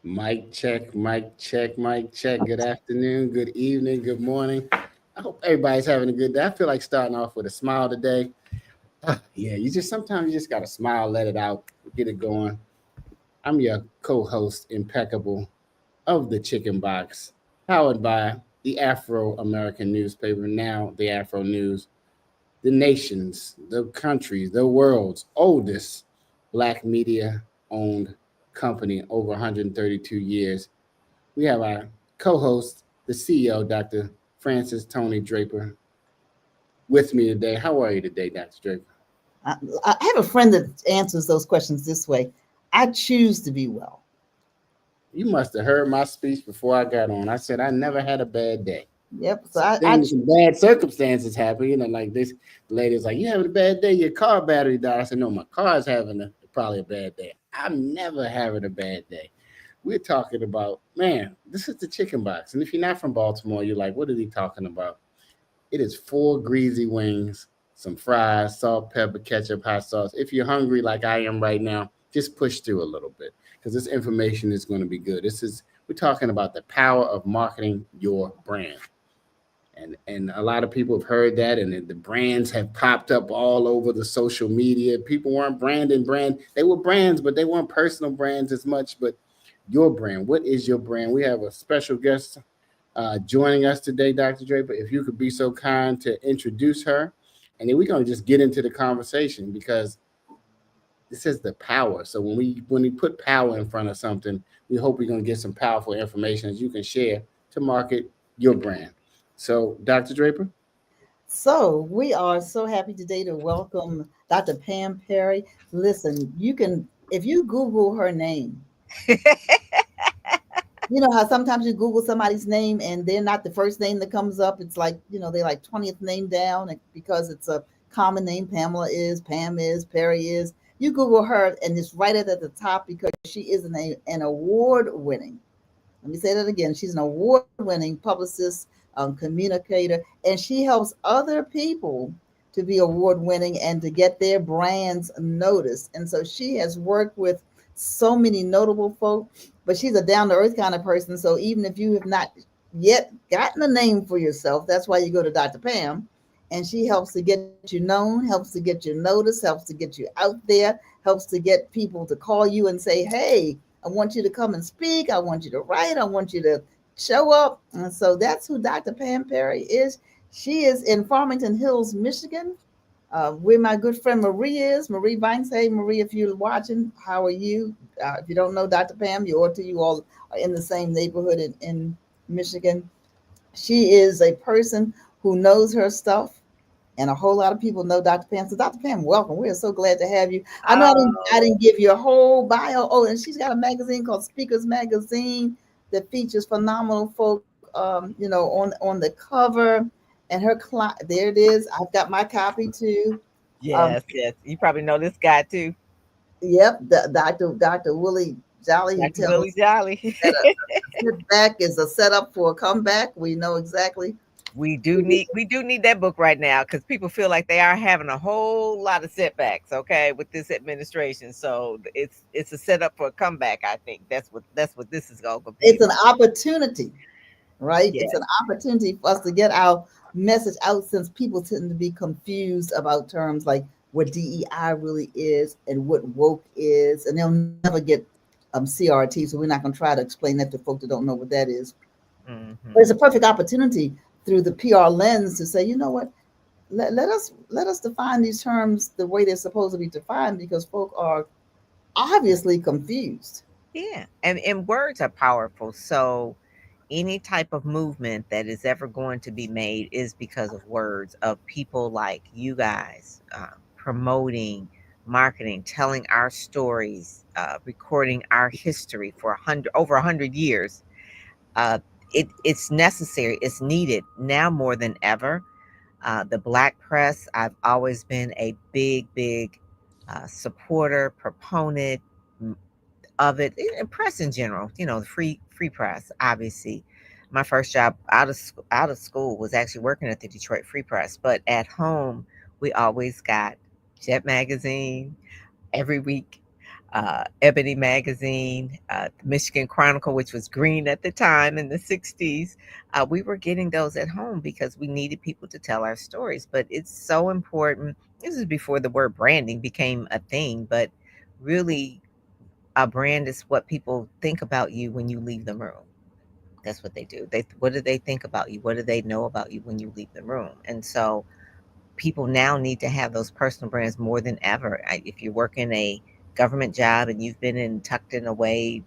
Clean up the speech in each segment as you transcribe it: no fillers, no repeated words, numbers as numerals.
Mic check, mic check, mic check. Good afternoon, good evening, good morning. I hope everybody's having a good day. I feel like starting off with a smile today. Yeah, you just sometimes you just gotta smile, let it out, get it going. I'm your co-host, Impeccable of the Chicken Box, powered by the Afro American newspaper, now the Afro News, the nation's, the country's, the world's oldest black media owned company over 132 years. We have our co-host, the CEO, Dr. Francis Tony Draper, with me today. How are you today, Dr. Draper? I, I have a friend that answers those questions this way. I choose to be well. You must have heard my speech before I got on. I said I never had a bad day. Yep. So Some I things, some bad circumstances happen. Like this lady's like, "You having a bad day? Your car battery died." I said, "No, my car's having probably a bad day. I'm never having a bad day." We're talking about, man, this is the chicken box. And if you're not from Baltimore, you're like, what is he talking about? It is four greasy wings, some fries, salt, pepper, ketchup, hot sauce. If you're hungry like I am right now, just push through a little bit because this information is going to be good. We're talking about the power of marketing your brand. And a lot of people have heard that, and the brands have popped up all over the social media. People weren't brand. They were brands, but they weren't personal brands as much. But your brand, what is your brand? We have a special guest joining us today, Dr. Draper. If you could be so kind to introduce her, and then we're gonna just get into the conversation because this is the power. So when we put power in front of something, we hope we're gonna get some powerful information that you can share to market your brand. So, Dr. Draper. so we are so happy today to welcome Dr. Pam Perry. Listen, you can if you Google her name, you know how sometimes you Google somebody's name and they're not the first name that comes up. It's like, they're like 20th name down because it's a common name. Pamela is, Pam is, Perry is. You Google her and it's right at the top because she is an award winning. Let me say that again. She's an award winning publicist, communicator, and she helps other people to be award winning and to get their brands noticed. And so she has worked with so many notable folk, but she's a down to earth kind of person. So even if you have not yet gotten a name for yourself, that's why you go to Dr. Pam. And she helps to get you known, helps to get you noticed, helps to get you out there, helps to get people to call you and say, hey, I want you to come and speak. I want you to write. I want you to show up. And so that's who Dr. Pam Perry is. She is in Farmington Hills, Michigan, where my good friend Marie is. Marie Banks. Hey, Marie, if you're watching, how are you? If you don't know Dr. Pam, you ought to. You all are in the same neighborhood in Michigan. She is a person who knows her stuff. And a whole lot of people know Dr. Pam. So Dr. Pam, welcome. We are so glad to have you. I know I Oh, didn't give you a whole bio. Oh, and she's got a magazine called Speakers Magazine that features phenomenal folk, on the cover. And her client, there it is. I've got my copy too. Um, yes, yes. You probably know this guy too, yep, Dr. Willie Jolly, who Dr. tells Willie us Jolly. that a sit back is a setup for a comeback. We know exactly. We do need that book right now because people feel like they are having a whole lot of setbacks, okay, with this administration. So it's a setup for a comeback. I think that's what this is going to be It's an about. opportunity, right? It's Yes, an opportunity for us to get our message out since people tend to be confused about terms like what DEI really is and what woke is, and they'll never get CRT, so we're not going to try to explain that to folks that don't know what that is. But it's hmm a perfect opportunity through the PR lens to say, you know what, let us define these terms the way they're supposed to be defined because folk are obviously confused. yeah, and words are powerful. So any type of movement that is ever going to be made is because of words of people like you guys, promoting, marketing, telling our stories, recording our history for over 100 years. uh, it's necessary, it's needed now more than ever. The black press, I've always been a big supporter, proponent, mm, of it, and press in general. The free press. Obviously, my first job out of school was actually working at the Detroit Free Press. But at home, we always got Jet magazine every week. Ebony magazine, Michigan Chronicle, which was green at the time in the 60s. We were getting those at home because we needed people to tell our stories. But it's so important. This is before the word branding became a thing, but really, a brand is what people think about you when you leave the room. That's what they do. What do they think about you? What do they know about you when you leave the room? And so people now need to have those personal brands more than ever. If you're working a government job and you've been tucked in away,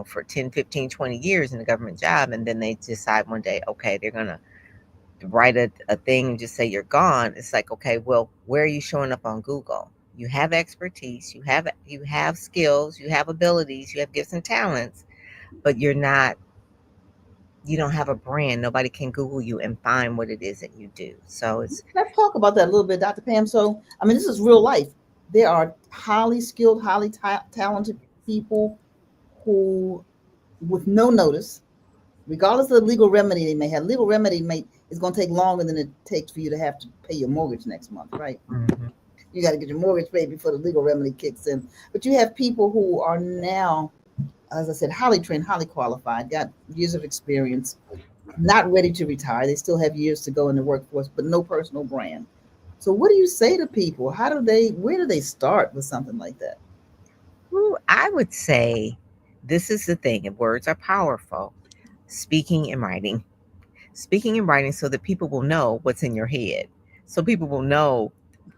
for 10, 15, 20 years in a government job, and then they decide one day, okay, they're going to write a thing and just say you're gone. It's like, okay, well, where are you showing up on Google? You have expertise, you have skills, you have abilities, you have gifts and talents, but you don't have a brand. Nobody can Google you and find what it is that you do. So Let's talk about that a little bit, Dr. Pam. So, I mean, this is real life. There are highly skilled, highly talented people who, with no notice, regardless of the legal remedy they may have, legal remedy is going to take longer than it takes for you to have to pay your mortgage next month, right? mm-hmm. You got to get your mortgage paid before the legal remedy kicks in. But you have people who are now, as I said, highly trained, highly qualified, got years of experience, not ready to retire. They still have years to go in the workforce, but no personal brand. So what do you say to people? Where do they start with something like that? Well, I would say this is the thing, and words are powerful. Speaking and writing. Speaking and writing so that people will know what's in your head. So people will know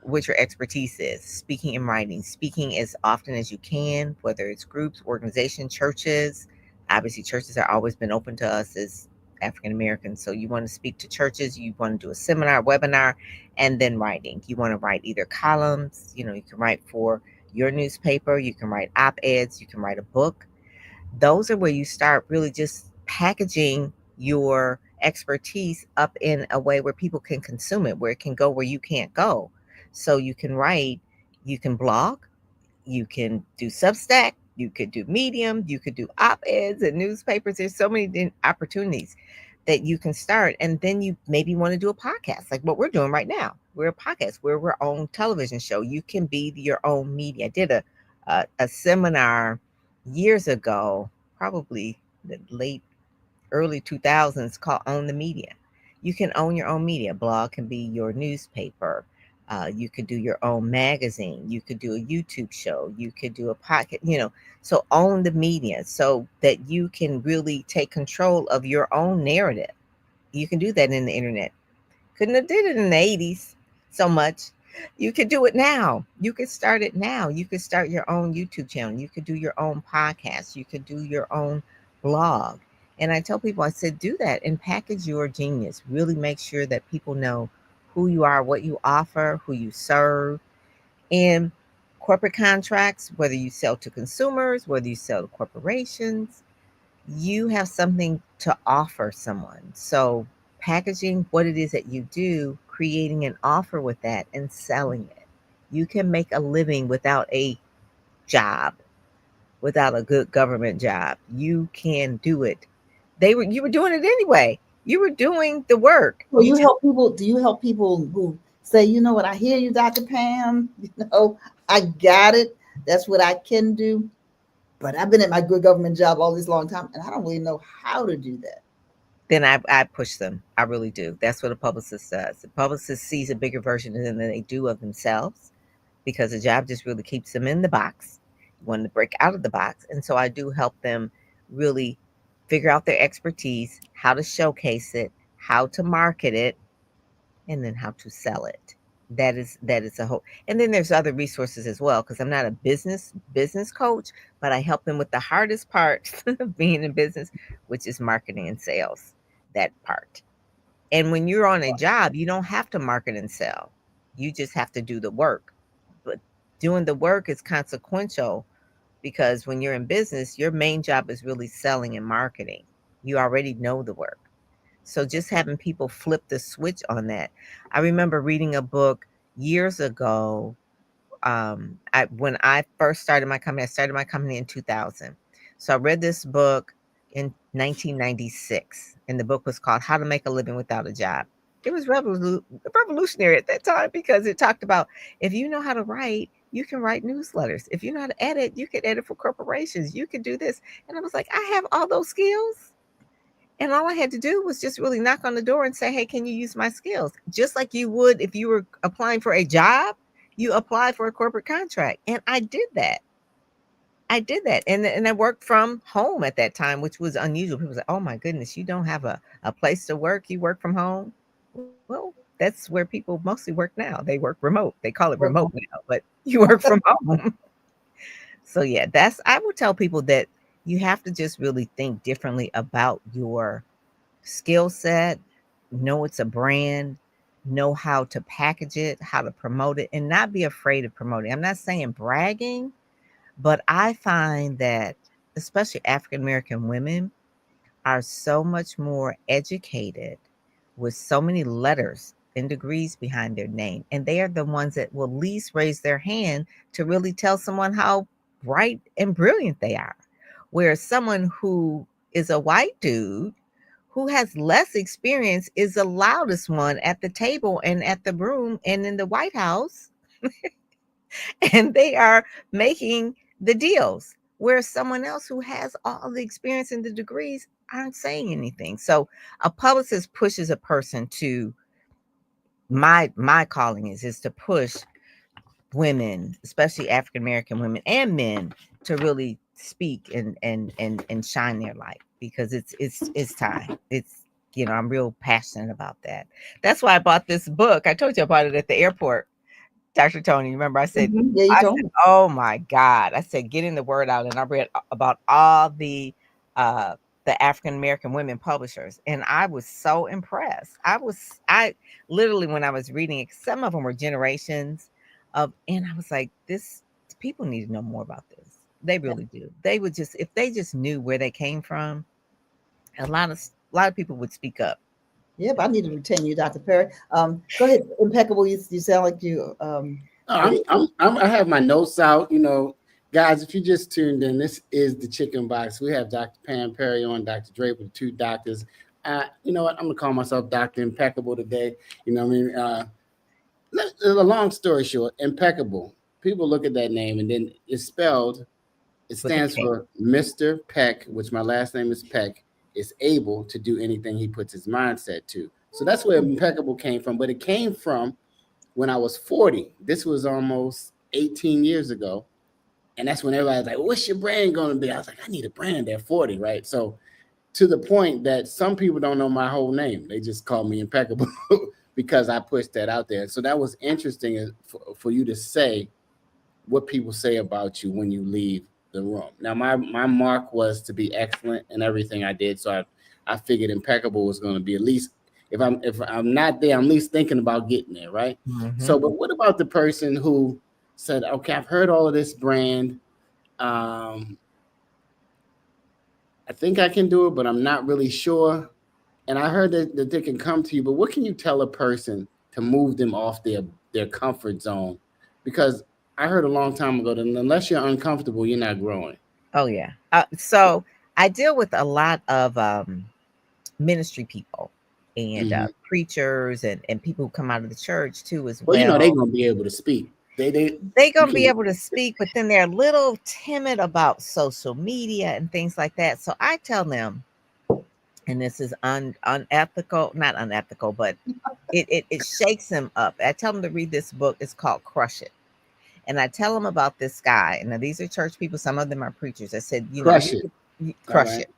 what your expertise is. Speaking and writing. Speaking as often as you can, whether it's groups, organizations, churches. Obviously, churches have always been open to us as African Americans. So you want to speak to churches, you want to do a seminar, webinar, and then writing. You want to write either columns, you can write for your newspaper, you can write op-eds, you can write a book. Those are where you start really just packaging your expertise up in a way where people can consume it, where it can go where you can't go. So you can write, you can blog, you can do Substack, you could do Medium, you could do op-eds and newspapers. There's so many opportunities that you can start. And then you maybe want to do a podcast like what we're doing right now. We're a podcast, we're our own television show. You can be your own media. I did a seminar years ago, probably the early 2000s, called Own the Media. You can own your own media. Blog can be your newspaper. You could do your own magazine. You could do a YouTube show. You could do a podcast, so own the media so that you can really take control of your own narrative. You can do that in the internet. Couldn't have did it in the 80s so much. You could do it now. You could start it now. You could start your own YouTube channel. You could do your own podcast. You could do your own blog. And I tell people, I said, do that and package your genius. Really make sure that people know who you are, what you offer, who you serve. And corporate contracts, whether you sell to consumers, whether you sell to corporations, you have something to offer someone. So packaging what it is that you do, creating an offer with that and selling it. You can make a living without a job, without a good government job. You can do it. You were doing it anyway. You were doing the work. Well, you help people. Do you help people who say, you know what, I hear you, Dr. Pam, I got it. That's what I can do. But I've been at my good government job all this long time, and I don't really know how to do that. Then I push them. I really do. That's what a publicist does. The publicist sees a bigger version than they do of themselves, because the job just really keeps them in the box. You want to break out of the box. And so I do help them really figure out their expertise, how to showcase it, how to market it, and then how to sell it. That is a whole. And then there's other resources as well, because I'm not a business coach, but I help them with the hardest part of being in business, which is marketing and sales, that part. And when you're on a job, you don't have to market and sell. You just have to do the work. But doing the work is consequential, because when you're in business, your main job is really selling and marketing. You already know the work. So just having people flip the switch on that. I remember reading a book years ago. When I first started my company, I started my company in 2000. So I read this book in 1996, and the book was called How to Make a Living Without a Job. It was revolutionary at that time, because it talked about, if you know how to write, You can write newsletters. If you know how to edit, you can edit for corporations. You can do this. And I was like, I have all those skills. And all I had to do was just really knock on the door and say, hey, can you use my skills? Just like you would if you were applying for a job, you apply for a corporate contract. And I did that. And I worked from home at that time, which was unusual. People say, oh my goodness, you don't have a place to work. You work from home. Well, that's where people mostly work now. They work remote. They call it remote now, but you work from home. So yeah, I would tell people that you have to just really think differently about your skill set, know it's a brand, know how to package it, how to promote it, and not be afraid of promoting. I'm not saying bragging, but I find that especially African American women are so much more educated with so many letters and degrees behind their name. And they are the ones that will least raise their hand to really tell someone how bright and brilliant they are. Whereas someone who is a white dude who has less experience is the loudest one at the table and at the room and in the White House. And they are making the deals. Whereas someone else who has all the experience and the degrees aren't saying anything. So a publicist pushes a person to my calling is to push women, especially African American women and men, to really speak and shine their light, because it's time. It's, I'm real passionate about that. That's why I bought this book. I told you I bought it at the airport. Dr. Tony, remember I said, Yeah, you told me. oh my God. I said, getting the word out. And I read about all the African American women publishers. And I was so impressed. I literally, when I was reading it, some of them were generations of, and I was like, people need to know more about this. They really do. They would just, if they just knew where they came from, a lot of people would speak up. Yeah, but I need to retain you, Dr. Perry. Go ahead, Impeccable. You sound like you. I have my notes out. Guys, if you just tuned in, this is the Chicken Box. We have Dr. Pam Perry on, Dr. Draper, the two doctors. You know what? I'm gonna call myself Dr. Impeccable today. You know what I mean? A long story short, Impeccable. People look at that name and then it's spelled. It stands for Mr. Peck, which my last name is Peck, is able to do anything he puts his mindset to. So that's where Impeccable came from. But it came from when I was 40. This was almost 18 years ago. And that's when everybody's like, what's your brand going to be? I was like, I need a brand at 40, right? So to the point that some people don't know my whole name. They just call me Impeccable because I pushed that out there. So that was interesting for you to say what people say about you when you leave the room. Now, my mark was to be excellent in everything I did. So I figured Impeccable was going to be, at least if I'm not there, I'm at least thinking about getting there, right? Mm-hmm. So, but what about the person who said, okay, I've heard all of this brand. I think I can do it, but I'm not really sure. And I heard that they can come to you, but what can you tell a person to move them off their comfort zone? Because I heard a long time ago that unless you're uncomfortable, you're not growing. Oh, yeah. So I deal with a lot of ministry people and preachers and people who come out of the church too as well. Well, they're going to be able to speak. They're going to be able to speak, but then they're a little timid about social media and things like that. So I tell them, and this is unethical, not unethical, but it shakes them up. I tell them to read this book. It's called Crush It. And I tell them about this guy. And now these are church people. Some of them are preachers. I said, Crush it.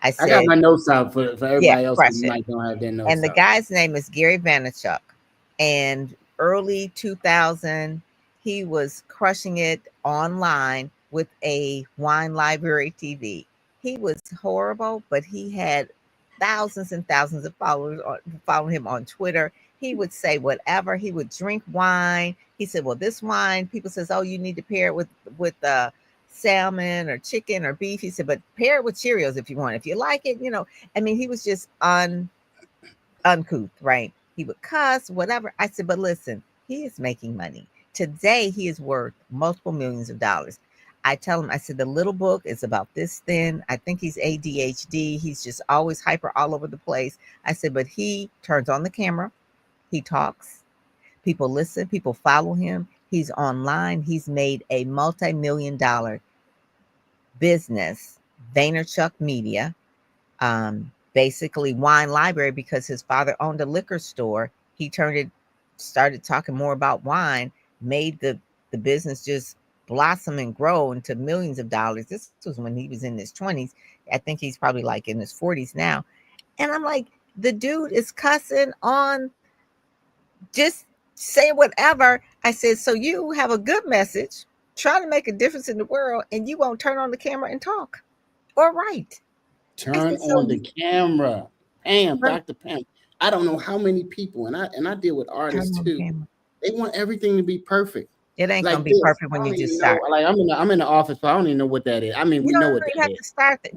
I got my notes out for everybody else who might don't have their notes. And the guy's name is Gary Vaynerchuk. And early 2000, he was crushing it online with a wine library TV. He was horrible, but he had thousands and thousands of followers following him on Twitter. He would say whatever. He would drink wine. He said, well, this wine, people says, oh, you need to pair it with salmon or chicken or beef. He said, but pair it with Cheerios if you want. If you like it, I mean, he was just uncouth, right? He would cuss, whatever. I said, but listen, he is making money. Today, he is worth multiple millions of dollars. I tell him, I said, the little book is about this thin. I think he's ADHD. He's just always hyper all over the place. I said, but he turns on the camera. He talks. People listen. People follow him. He's online. He's made a multi-million-dollar business, Vaynerchuk Media, basically wine library, because his father owned a liquor store. He started talking more about wine, made the business just blossom and grow into millions of dollars. This was when he was in his 20s. I think he's probably like in his 40s now. And I'm like, the dude is cussing on, just say whatever. I said, so you have a good message, trying to make a difference in the world, and you won't turn on the camera and talk or write. Turn on the camera. Pam, Dr. Pam. I don't know how many people, and I deal with artists too. They want everything to be perfect. It ain't gonna be perfect when you just start. Like I'm in the office, but I don't even know what that is. I mean, we know what that is. You have to start.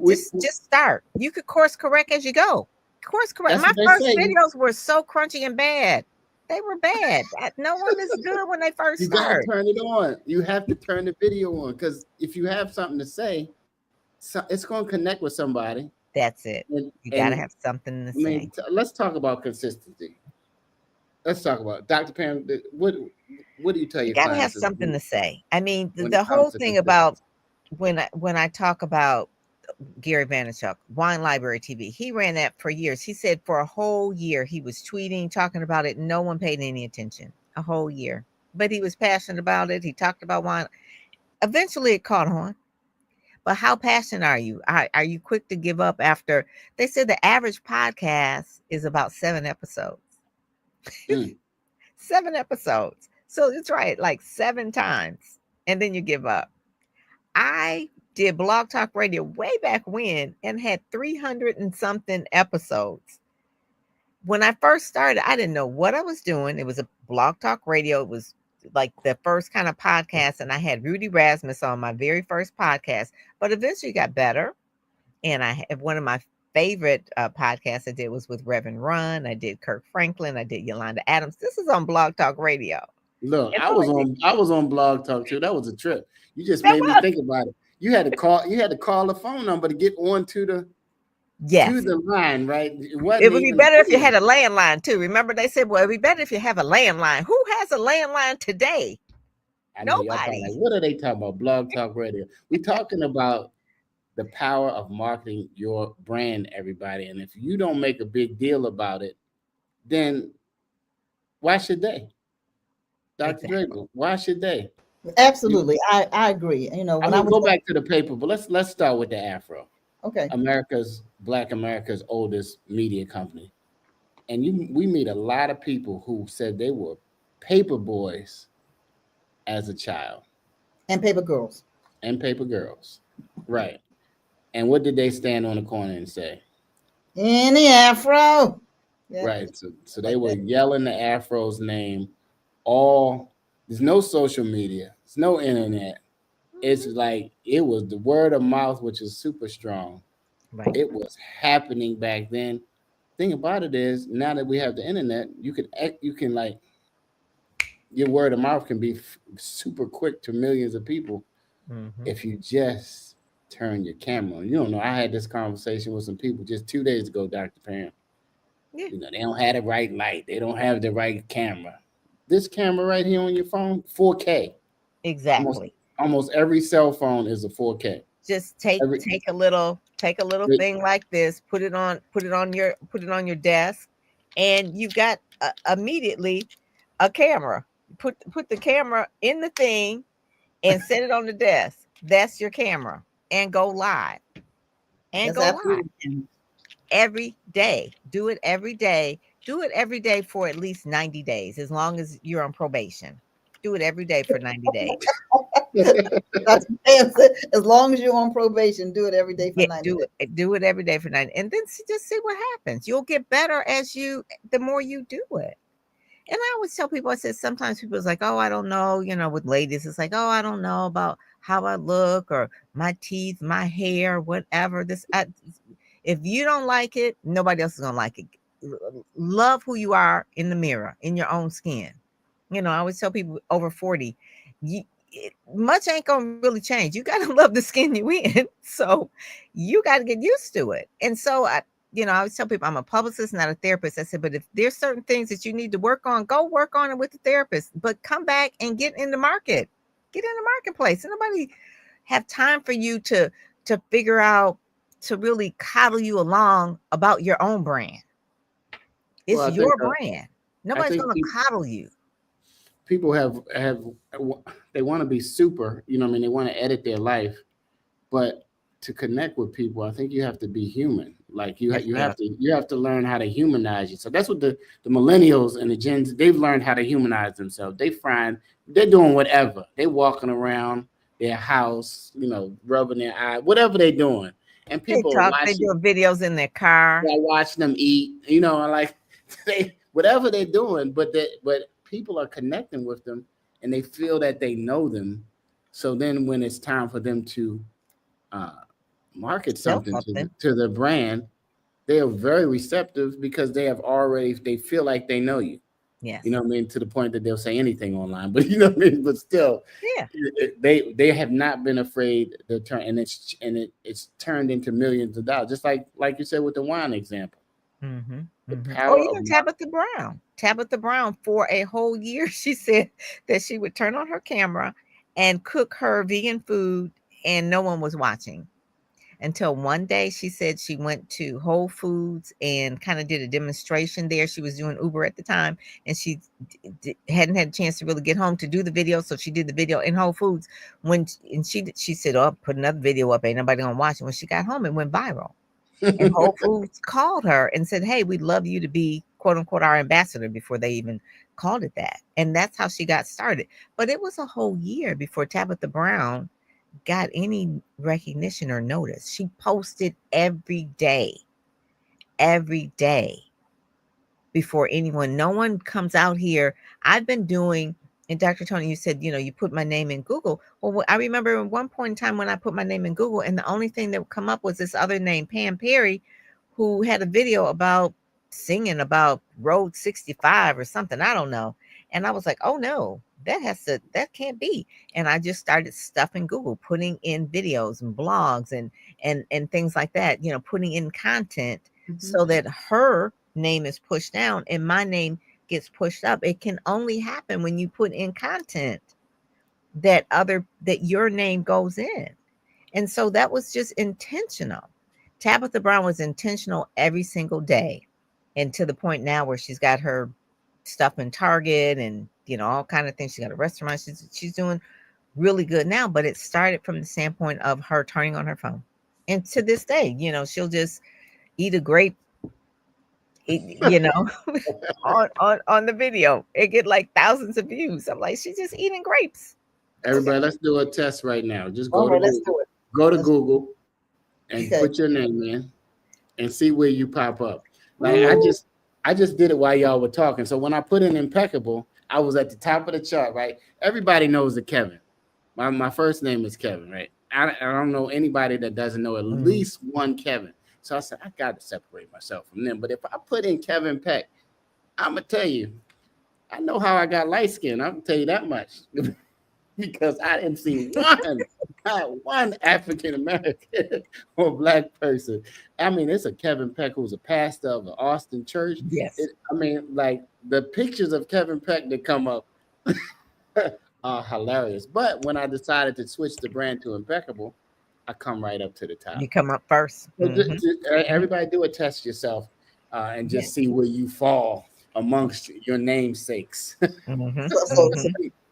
Just start. You could course correct as you go. Course correct. My first videos were so crunchy and bad. They were bad. No one is good when they first start. You gotta turn it on. You have to turn the video on, because if you have something to say, it's going to connect with somebody. That's it. You got to have something to say. Let's talk about consistency. Let's talk about Dr. Pam. What do you tell your clients? You got to have something to say. I mean, the whole thing about when I talk about Gary Vaynerchuk, Wine Library TV, he ran that for years. He said for a whole year he was tweeting, talking about it. No one paid any attention. A whole year. But he was passionate about it. He talked about wine. Eventually it caught on. But how passionate are you? Are you quick to give up after? They said the average podcast is about 7 episodes. 7 episodes. So it's right, like 7 times. And then you give up. I did Blog Talk Radio way back when and had 300 and something episodes. When I first started, I didn't know what I was doing. It was a Blog Talk Radio. It was like the first kind of podcast, and I had Rudy Rasmus on my very first podcast, but eventually got better. And I have one of my favorite podcasts I did was with Reverend Run. I did Kirk Franklin. I did Yolanda Adams. This is on Blog Talk Radio. Look, I was on Blog Talk too. That was a trip. You just made me think about it. You had to call the phone number to get on to the to the line, right? It would be better if you had a landline too. Remember, they said, well, it'd be better if you have a landline. Who has a landline today? Nobody. Like, what are they talking about? Blog Talk Radio. We're talking about the power of marketing your brand, everybody. And if you don't make a big deal about it, then why should they? Dr. Draper, why should they? Absolutely. I agree. You know, when I go back to the paper, but let's start with the AFRO. Okay. Black America's oldest media company. And we meet a lot of people who said they were paper boys as a child. And paper girls. Right. And what did they stand on the corner and say? In the AFRO. Yeah. Right. So they were yelling the AFRO's name. There's no social media. There's no internet. It's like it was the word of mouth, which is super strong. Right. It was happening back then. Thing about it is, now that we have the internet, you can like your word of mouth can be super quick to millions of people if you just turn your camera on. You don't know. I had this conversation with some people just 2 days ago, Dr. Pam. Yeah. You know, they don't have the right light. They don't have the right camera. This camera right here on your phone, 4K. Exactly. Almost every cell phone is a 4K. Just take a little thing like this, put it on your desk, and you got immediately a camera. Put the camera in the thing and set it on the desk. That's your camera, and go live. Every day. Do it every day. Do it every day for at least 90 days, as long as you're on probation. Do it every day for 90 days. As long as you're on probation, do it every day for 90 days. Do it every day for 90, and then just see what happens. You'll get better the more you do it. And I always tell people, I said, sometimes people is like, oh, I don't know, with ladies, it's like, oh, I don't know about how I look or my teeth, my hair, whatever. If you don't like it, nobody else is gonna like it. Love who you are in the mirror, in your own skin. I always tell people over 40, much ain't gonna really change. You gotta love the skin you in, so you gotta get used to it. And so you know, I always tell people I'm a publicist, not a therapist. I said, but if there's certain things that you need to work on, go work on it with the therapist, but come back and get in the market, get in the marketplace. Nobody have time for you to figure out, to really coddle you along about your own brand. It's Well, your brand. I Nobody's think going to coddle you. people they want to be super, you know what I mean? They want to edit their life, but to connect with people, I think you have to be human. Like Yes, you have to learn how to humanize you. So that's what the millennials and the gens, they've learned how to humanize themselves. They're doing whatever. They walking around their house, you know, rubbing their eye, whatever they're doing. And they people are talk, they watching, do videos in their car. I watch them eat, you know, like whatever they're doing, but people are connecting with them and they feel that they know them. So then when it's time for them to uh, market Sell something something. to the brand, they are very receptive because they feel like they know you. Yes. You know what I mean? To the point that they'll say anything online, but you know what I mean? But still, Yeah. they have not been afraid to turn, and it's turned into millions of dollars, just like you said with the wine example. Mm-hmm. The Mm-hmm. Or power of even Tabitha Brown. Tabitha Brown, for a whole year, she said that she would turn on her camera and cook her vegan food, and no one was watching. Until one day she said she went to Whole Foods and kind of did a demonstration there. She was doing Uber at the time, and she hadn't had a chance to really get home to do the video, so she did the video in Whole Foods. She said, "Oh, put another video up, ain't nobody gonna watch it." When she got home, it went viral. And Whole Foods called her and said, "Hey, we'd love you to be, quote unquote, our ambassador," before they even called it that. And that's how she got started. But it was a whole year before Tabitha Brown got any recognition or notice. She posted every day before anyone. No one comes out here. I've been doing, and Dr. Tony, you said, you know, you put my name in Google. Well, I remember at one point in time when I put my name in Google, and the only thing that would come up was this other name, Pam Perry, who had a video about singing about Road 65 or something. I don't know. And I was like, oh no, that can't be. And I just started stuffing Google, putting in videos and blogs and things like that, you know, putting in content so that her name is pushed down and my name gets pushed up. It can only happen when you put in content that your name goes in. And so that was just intentional. Tabitha Brown was intentional every single day. And to the point now where she's got her stuff in Target and, you know, all kind of things. She got a restaurant. She's doing really good now, but it started from the standpoint of her turning on her phone. And to this day, you know, she'll just eat a grape, you know, on the video. It get like thousands of views. I'm like, she's just eating grapes. Everybody, let's do a test right now. Just All go to right, let's Google. do it. Go to Google and Okay. put your name in and see where you pop up. Like I just did it while y'all were talking. So when I put in impeccable, I was at the top of the chart, right? Everybody knows the Kevin. My first name is Kevin, right? I don't know anybody that doesn't know at least one Kevin. So I said, I got to separate myself from them. But if I put in Kevin Peck, I'm going to tell you, I know how I got light skin. I'm going to tell you that much. Because I didn't see not one African American or Black person. I mean, it's a Kevin Peck who's a pastor of an Austin church. Yes. I mean, like the pictures of Kevin Peck that come up are hilarious. But when I decided to switch the brand to Impeccable, I come right up to the top. You come up first. So everybody do a test yourself and just see where you fall amongst your namesakes.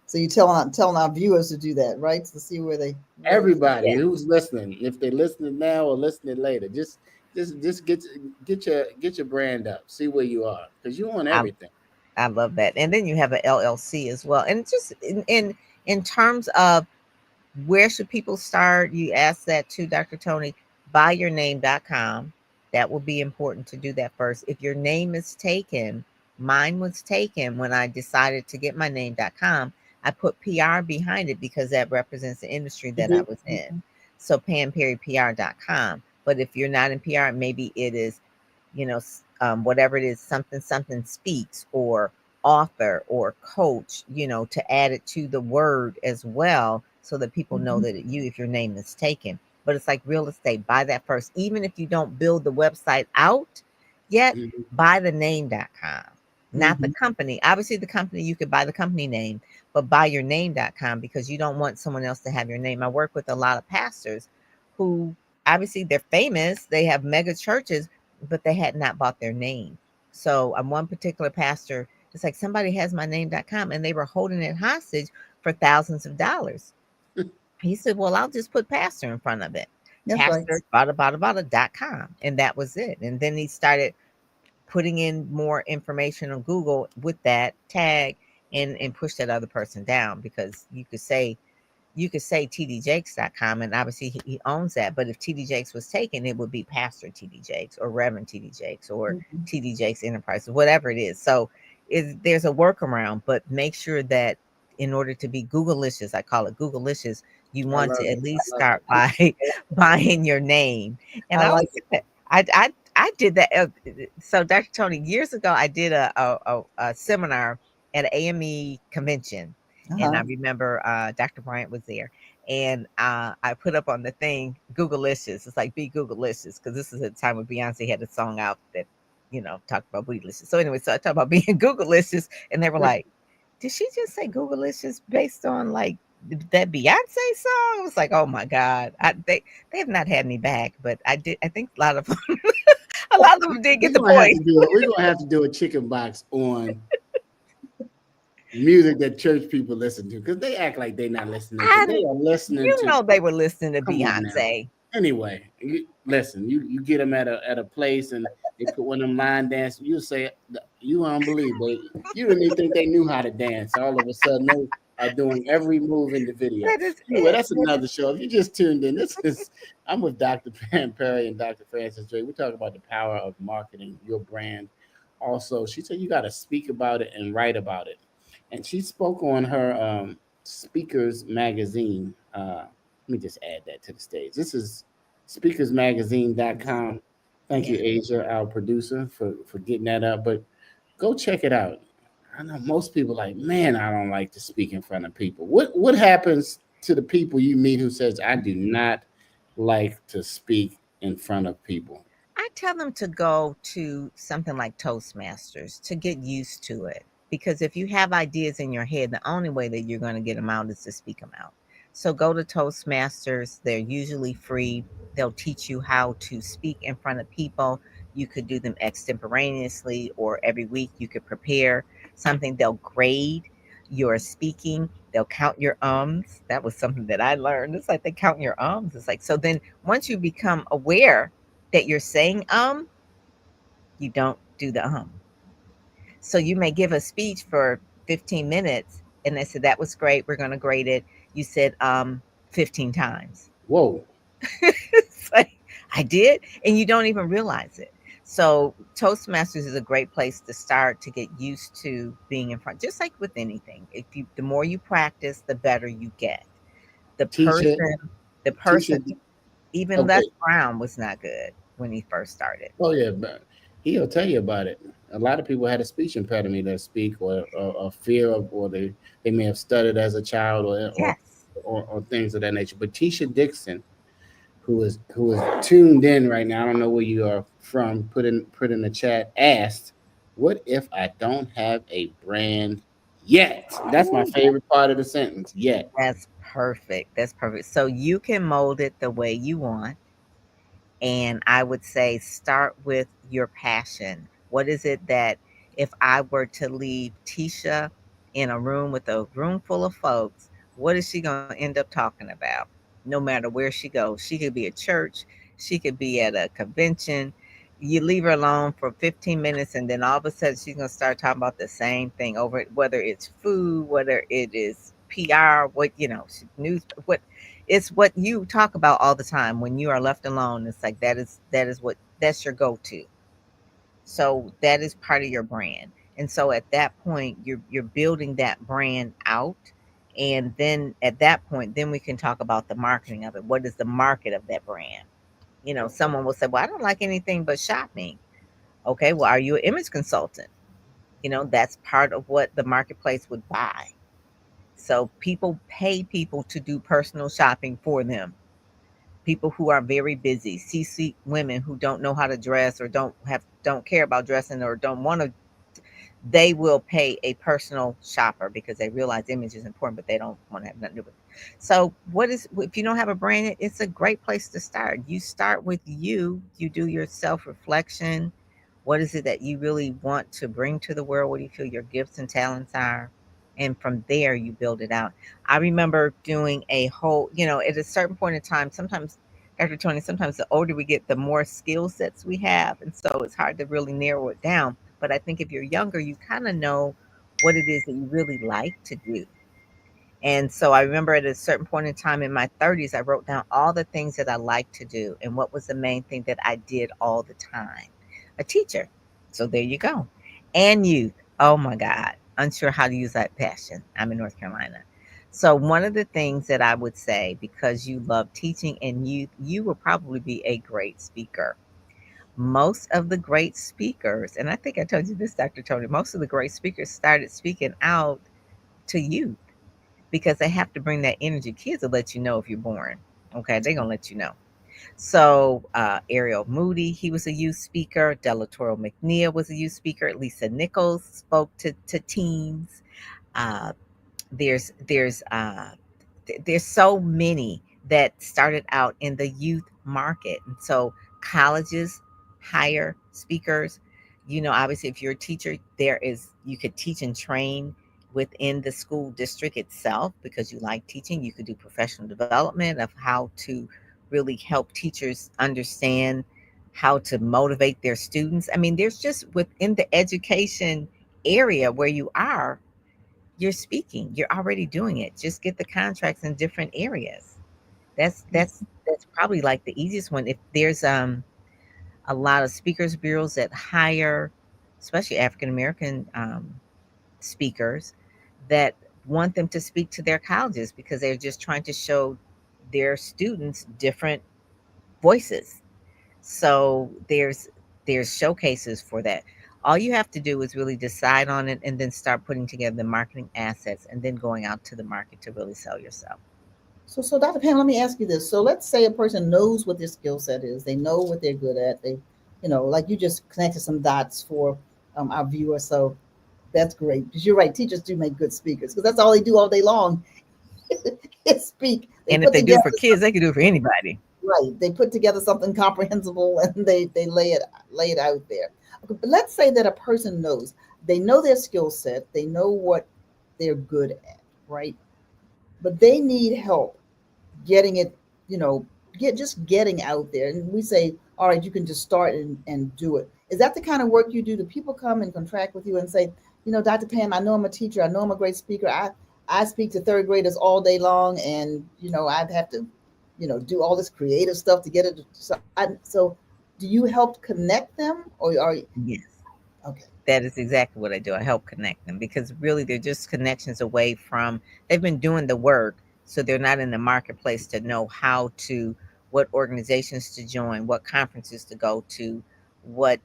So you're telling our viewers to do that, right? To see where they. Everybody who's listening, if they're listening now or listening later, just get your brand up. See where you are, because you own everything. I love that. And then you have an LLC as well. And just in terms of where should people start, you asked that too, Dr. Tony. Buyyourname.com. That will be important to do that first. If your name is taken, mine was taken when I decided to get my name.com. I put PR behind it because that represents the industry that I was in. So PamPerryPR.com. But if you're not in PR, maybe it is, you know, whatever it is, something speaks, or author or coach, you know, to add it to the word as well, so that people know that if your name is taken. but it's like real estate. Buy that first. Even if you don't build the website out yet, Mhm. buy the name.com, not the Mhm. company. Obviously, the company, you could buy the company name, but buy your name.com because you don't want someone else to have your name. I work with a lot of pastors who obviously they're famous, they have mega churches, but they had not bought their name. So I'm one particular pastor, it's like somebody has my name.com and they were holding it hostage for thousands of dollars. He said, well, I'll just put pastor in front of it. That's right. Pastor, bada.com. And that was it. And then he started putting in more information on Google with that tag and push that other person down because you could say tdjakes.com and obviously he owns that. But if TD Jakes was taken, it would be Pastor TD Jakes or Reverend TD Jakes or Mhm. TD Jakes Enterprises, whatever it is. So there's a workaround, but make sure that in order to be Googleicious, I call it Googleicious, you I want love to at it. least I love start by buying your name. And I I like always it. get that. I did that. So Dr. Tony, years ago, I did a seminar at an AME convention. And I Uh-huh. remember Dr. Bryant was there and I put up on the thing Googleicious. It's like be Googleicious because this is a time when Beyonce had a song out that talked about bootylicious. So anyway, so I talked about being Googleicious, and they were like, "Did she just say Googleicious based on like that Beyonce song?" I was like, "Oh my god!" They have not had me back, but I did. I think a lot of them, a lot of them did get We're the gonna have point. to do it. We're gonna have to do a chicken box on music that church people listen to because they act like they're not listening to. They And are listening you to. know they were listening to Come on now. Beyonce. Anyway, listen. You get them at a place and they put one of them line dance. You say you won't believe you didn't even think they knew how to dance. All of a sudden they are doing every move in the video. That is Anyway, it. that's another show. If you just tuned in, this is I'm with Dr. Pam Perry and Dr. Francis Dre. We talk about the power of marketing your brand. Also, she said you got to speak about it and write about it. And she spoke on her speakers magazine. Let me just add that to the stage. This is speakersmagazine.com. Thank you, Yeah. Asia, our producer, for getting that up. But go check it out. I know most people like, man, I don't like to speak in front of people. What happens to the people you meet who says, I do not like to speak in front of people? I tell them to go to something like Toastmasters to get used to it. Because if you have ideas in your head, the only way that you're going to get them out is to speak them out. So go to Toastmasters. They're usually free. They'll teach you how to speak in front of people. You could do them extemporaneously or every week you could prepare something. They'll grade your speaking. They'll count your ums. That was something that I learned. It's like they count your ums. It's like, so then once you become aware that you're saying you don't do the so you may give a speech for 15 minutes and they said that was great, we're going to grade it, you said 15 times. Whoa. It's like I did and you don't even realize it. So Toastmasters is a great place to start to get used to being in front, just like with anything. If you The more you practice, the better you get. the Teacher, person the teacher. person Even Les Okay. Brown was not good when he first started. Oh yeah, but he'll tell you about it. A lot of people had a speech impediment that speak or fear of or they may have stuttered as a child Yes. or things of that nature. But Tisha Dixon, who is tuned in right now, I don't know where you are from, put in the chat, asked, what if I don't have a brand yet? That's my Ooh, favorite part of the sentence. Yet. that's perfect. That's perfect. So you can mold it the way you want. And I would say start with your passion. What is it that if I were to leave Tisha in a room with a room full of folks, what is she going to end up talking about? No matter where she goes, she could be at church, she could be at a convention. You leave her alone for 15 minutes, and then all of a sudden she's going to start talking about the same thing over it, whether it's food, whether it is PR, news, what it's what you talk about all the time when you are left alone. It's like that's your go-to. So that is part of your brand. And so at that point you're building that brand out. And then at that point, then we can talk about the marketing of it. What is the market of that brand? Someone will say, well, I don't like anything but shopping. Okay, well, are you an image consultant? That's part of what the marketplace would buy. So people pay people to do personal shopping for them. people who are very busy, C-suite women who don't know how to dress or don't care about dressing or don't want to, they will pay a personal shopper because they realize image is important, but they don't want to have nothing to do with it. So what is, if you don't have a brand, it's a great place to start. You start with you do your self-reflection. What is it that you really want to bring to the world? What do you feel your gifts and talents are? And from there you build it out. I remember doing a whole, at a certain point in time, sometimes after 20, sometimes the older we get, the more skill sets we have. And so it's hard to really narrow it down. But I think if you're younger, you kind of know what it is that you really like to do. And so I remember at a certain point in time in my 30s, I wrote down all the things that I like to do and what was the main thing that I did all the time. A teacher. So there you go. And youth. Oh my God. Unsure how to use that passion. I'm in North Carolina. So one of the things that I would say, because you love teaching and youth, you will probably be a great speaker. Most of the great speakers, and I think I told you this, Dr. Tony, most of the great speakers started speaking out to youth because they have to bring that energy. Kids will let you know if you're boring. Okay, they're gonna let you know. So Ariel Moody, he was a youth speaker. Delatoro McNeil was a youth speaker. Lisa Nichols spoke to teens. Uh, there's so many that started out in the youth market, and so colleges hire speakers. Obviously, if you're a teacher, you could teach and train within the school district itself because you like teaching. You could do professional development of how to really help teachers understand how to motivate their students. I mean, there's just within the education area where you're speaking, you're already doing it. Just get the contracts in different areas. That's probably like the easiest one. If there's a lot of speakers bureaus that hire especially African American speakers that want them to speak to their colleges because they're just trying to show their students different voices. So there's showcases for that. All you have to do is really decide on it and then start putting together the marketing assets and then going out to the market to really sell yourself. So Dr. Pam, let me ask you this. So let's say a person knows what their skill set is. They know what they're good at. They, like you just connected some dots for our viewers. So that's great. Because you're right. Teachers do make good speakers because that's all they do all day long is speak. They And if put they do it together for kids, they can do it for anybody. right. They put together something comprehensible and they lay it out there. Okay, but let's say that a person knows, they know their skill set, they know what they're good at, right? But they need help getting it, getting out there. And we say, all right, you can just start and do it. Is that the kind of work you do? Do people come and contract with you and say, Dr. Pam, I know I'm a teacher, I know I'm a great speaker. I speak to third graders all day long, and I'd have to, do all this creative stuff to get it. So do you help connect them, or are you Yes. okay? That is exactly what I do. I help connect them because really they're just connections away from, they've been doing the work. So they're not in the marketplace to know what organizations to join, what conferences to go to, what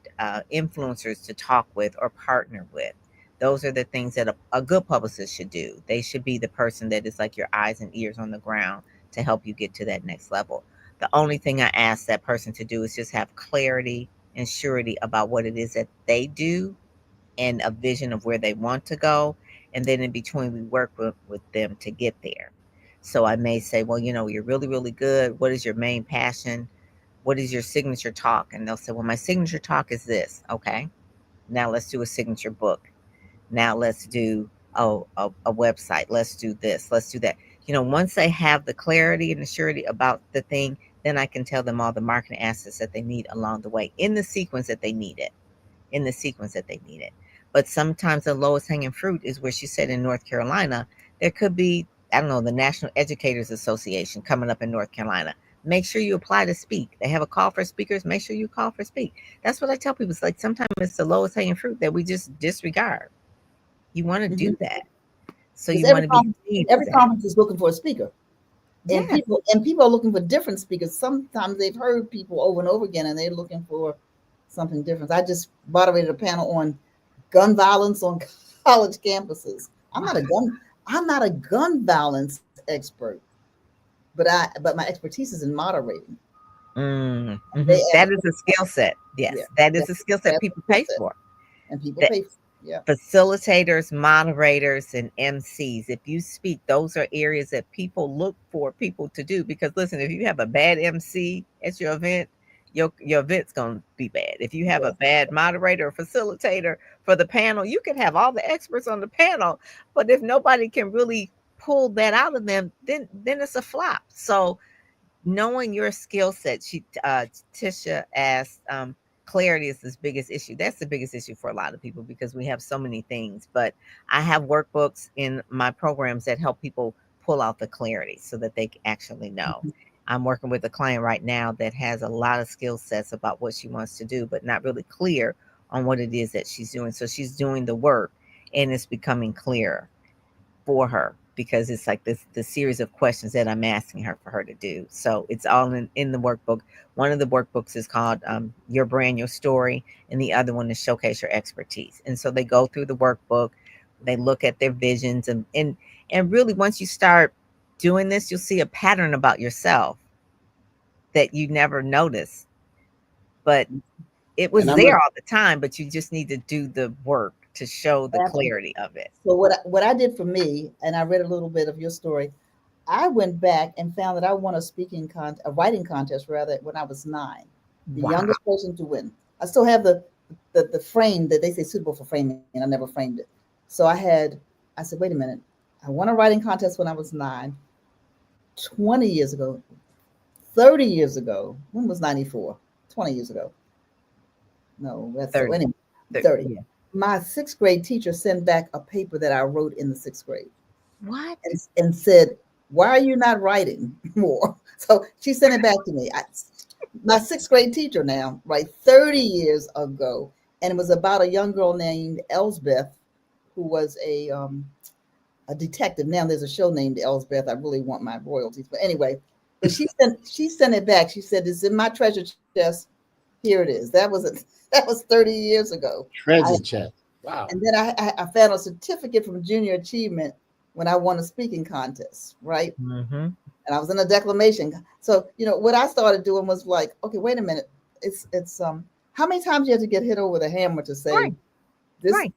influencers to talk with or partner with. Those are the things that a good publicist should do. They should be the person that is like your eyes and ears on the ground to help you get to that next level. The only thing I ask that person to do is just have clarity and surety about what it is that they do and a vision of where they want to go. And then in between, we work with them to get there. So I may say, well, you're really, really good. What is your main passion? What is your signature talk? And they'll say, well, my signature talk is this. Okay. Now let's do a signature book. Now let's do a website. Let's do this. Let's do that. Once they have the clarity and the surety about the thing, then I can tell them all the marketing assets that they need along the way in the sequence that they need it. In the sequence that they need it. But sometimes the lowest hanging fruit is where she said in North Carolina, there could be, I don't know, the National Educators Association coming up in North Carolina. Make sure you apply to speak. They have a call for speakers. Make sure you call for speak. That's what I tell people. It's like sometimes it's the lowest hanging fruit that we just disregard. You want to do that. So Because you want to be seen as every that. conference is looking for a speaker. And Yeah. people are looking for different speakers. Sometimes they've heard people over and over again, and they're looking for something different. I just moderated a panel on gun violence on college campuses. I'm not a gun violence expert, but my expertise is in moderating. Mm-hmm. They That ask, is a skill set. Yes, yeah, that is that's, a skill set that's people a skill pay set, for. and people That pay for. Yeah, facilitators, moderators, and MCs. If you speak, those are areas that people look for people to do. Because listen, if you have a bad MC at your event, your event's gonna be bad. If you have a yeah. bad moderator or facilitator for the panel, you can have all the experts on the panel, but if nobody can really pull that out of them, then it's a flop. So knowing your skill set, Tisha asked, clarity is the biggest issue. That's the biggest issue for a lot of people because we have so many things. But I have workbooks in my programs that help people pull out the clarity so that they actually know. I'm working with a client right now that has a lot of skill sets about what she wants to do, but not really clear on what it is that she's doing. So she's doing the work and it's becoming clearer for her because it's like the series of questions that I'm asking her for her to do. So it's all in the workbook. One of the workbooks is called Your Brand, Your Story, and the other one is Showcase Your Expertise. And so they go through the workbook, they look at their visions, and really once you start doing this, you'll see a pattern about yourself that you never noticed. But it And was I'm a, there all the time, but you just need to do the work to show the Absolutely. clarity of it. So what I did for me, and I read a little bit of your story. I went back and found that I won a writing contest rather when I was 9, the Wow. youngest person to win. I still have the frame that they say suitable for framing, and I never framed it. So I said, wait a minute, I won a writing contest when I was 9, 20 years ago, 30 years ago. When was 94? 20 years ago. No, that's so 30. anyway, 30. Yeah. My 6th grade teacher sent back a paper that I wrote in the 6th grade. What? And said, why are you not writing more? So she sent it back to me. My 6th grade teacher now, right, 30 years ago. And it was about a young girl named Elsbeth, who was a detective. Now there's a show named Elsbeth. I really want my royalties. But anyway, but she sent it back. She said, it's in my treasure chest. Here it is. That was 30 years ago. treasure chest. Wow. And then I found a certificate from Junior Achievement when I won a speaking contest, right? Mm-hmm. And I was in a declamation. So, what I started doing was like, okay, wait a minute. It's how many times you have to get hit over the hammer to say Right. this Right.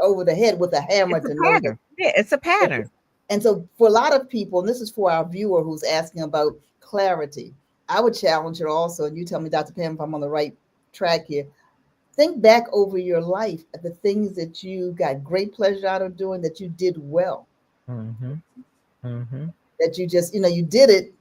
over the head with a hammer It's a to know that. pattern. Yeah, it's a pattern. And so for a lot of people, and this is for our viewer who's asking about clarity, I would challenge her also, and you tell me, Dr. Pam, if I'm on the right track here. Think back over your life at the things that you got great pleasure out of doing, that you did well, Mm-hmm. Mm-hmm. that you just, you did it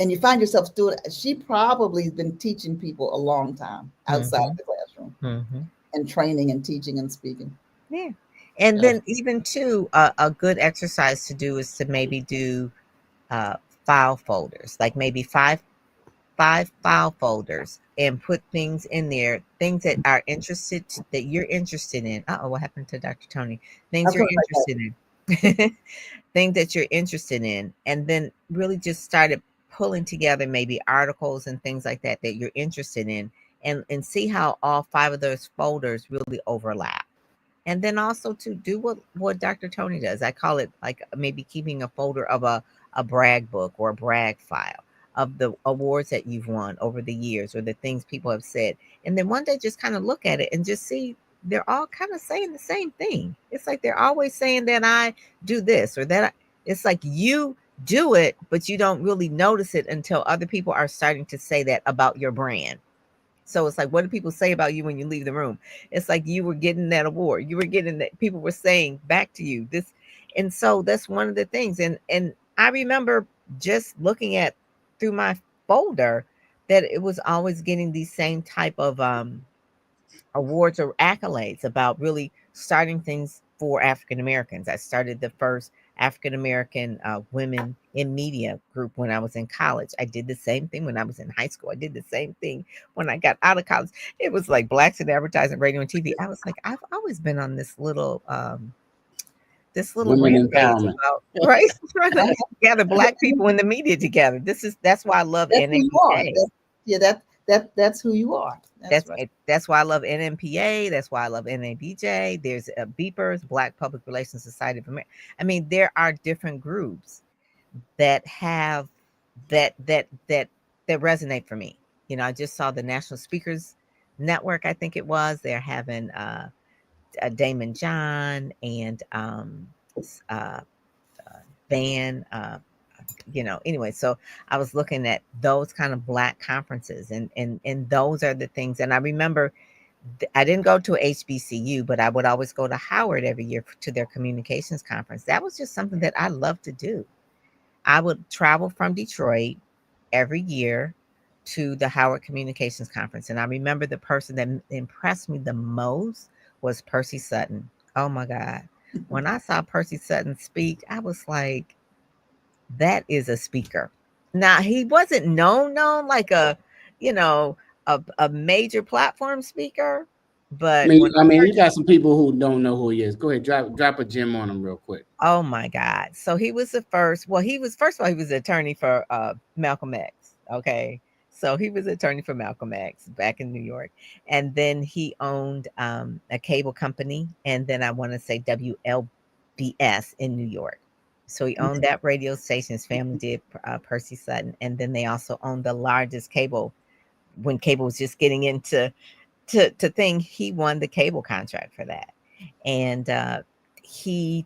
and you find yourself doing it. She probably has been teaching people a long time outside Mm-hmm. of the classroom Mm-hmm. and training and teaching and speaking. Yeah. And That's then even too, a good exercise to do is to maybe do uh, file folders, like maybe five file folders, and put things in there, things that you're interested in. Uh-oh, what happened to Dr. Tony? Things I'll you're put it like that. interested in. Things that you're interested in, and then really just started pulling together maybe articles and things like that that you're interested in, and see how all 5 of those folders really overlap. And then also to do what Dr. Tony does. I call it like maybe keeping a folder of a brag book or a brag file of the awards that you've won over the years or the things people have said. And then one day just kind of look at it and just see they're all kind of saying the same thing. It's like they're always saying that I do this or that. It's like you do it, but you don't really notice it until other people are starting to say that about your brand. So it's like, what do people say about you when you leave the room? It's like you were getting that award. You were getting that. People were saying back to you this. And so that's one of the things. And I remember just looking at through my folder that it was always getting these same type of awards or accolades about really starting things for African Americans. I started the first African American women in media group when I was in college. I did the same thing when I was in high school. I did the same thing when I got out of college. It was like Blacks in Advertising, Radio, and TV. I was like, I've always been on this little women rampage empowerment. about trying to gather Black people in the media together. That's why I love That's who you are. NABJ. That's who you are. That's right. That's why I love NMPA. That's why I love NABJ. There's Beepers, Black Public Relations Society of America. I mean, there are different groups that have that resonate for me. You know, I just saw the National Speakers Network, I think it was. They're having Damon John and uh, Van. You know, anyway, so I was looking at those kind of Black conferences, and those are the things. And I remember I didn't go to a HBCU, but I would always go to Howard every year to their communications conference. That was just something that I loved to do. I would travel from Detroit every year to the Howard Communications Conference. And I remember the person that impressed me the most was Percy Sutton. Oh my God. When I saw Percy Sutton speak, I was like, that is a speaker. Now, he wasn't known like a, you know, a major platform speaker, but when I mean, you got some people who don't know who he is. Go ahead, drop a gem on him real quick. oh my God. So he was the first. Well, he was, first of all, he was the attorney for Malcolm X. Okay. So he was attorney for Malcolm X back in New York. And then he owned a cable company. And then I want to say WLBS in New York. So he owned that radio station. His family did, Percy Sutton. And then they also owned the largest cable when cable was just getting into to thing. He won the cable contract for that. And he